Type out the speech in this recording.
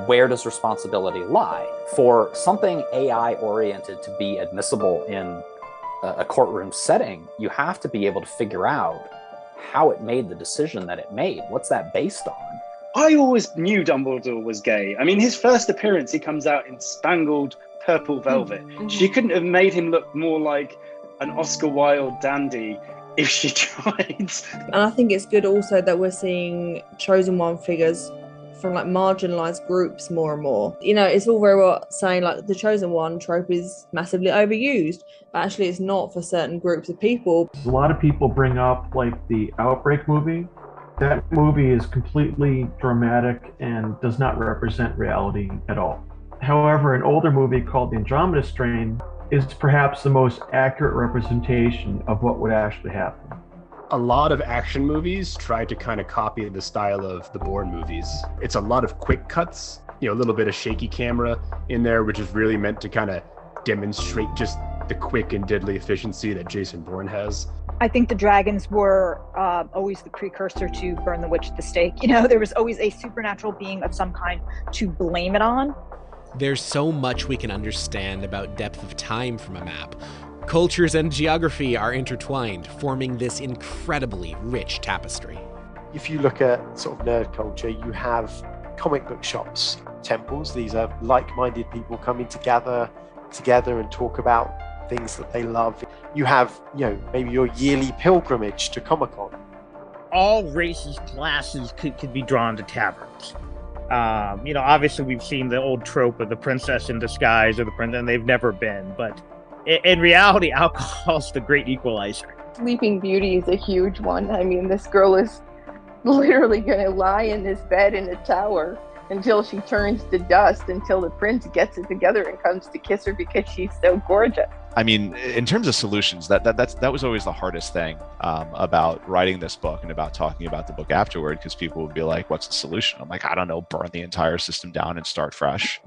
where does responsibility lie? For something AI-oriented to be admissible in a courtroom setting, you have to be able to figure out how it made the decision that it made. What's that based on? I always knew Dumbledore was gay. I mean, his first appearance, he comes out in spangled purple velvet. Mm-hmm. She couldn't have made him look more like an Oscar Wilde dandy if she tried. And I think it's good also that we're seeing chosen one figures from like marginalized groups more and more. You know, it's all very well saying like the chosen one trope is massively overused, but actually it's not for certain groups of people. A lot of people bring up like the Outbreak movie. That movie is completely dramatic and does not represent reality at all. However, an older movie called The Andromeda Strain is perhaps the most accurate representation of what would actually happen. A lot of action movies try to kind of copy the style of the Bourne movies. It's a lot of quick cuts, you know, a little bit of shaky camera in there, which is really meant to kind of demonstrate just the quick and deadly efficiency that Jason Bourne has. I think the dragons were always the precursor to Burn the Witch at the Stake. You know, there was always a supernatural being of some kind to blame it on. There's so much we can understand about depth of time from a map. Cultures and geography are intertwined, forming this incredibly rich tapestry. If you look at sort of nerd culture, you have comic book shops, temples. These are like-minded people coming together and talk about things that they love. You have, you know, maybe your yearly pilgrimage to Comic-Con. All races, classes could be drawn to taverns. You know, obviously we've seen the old trope of the princess in disguise or the prince, and they've never been. But in reality, alcohol's the great equalizer. Sleeping Beauty is a huge one. I mean, this girl is literally going to lie in this bed in a tower until she turns to dust, until the prince gets it together and comes to kiss her because she's so gorgeous. I mean, in terms of solutions, that was always the hardest thing about writing this book and about talking about the book afterward, because people would be like, what's the solution? I'm like, I don't know, burn the entire system down and start fresh.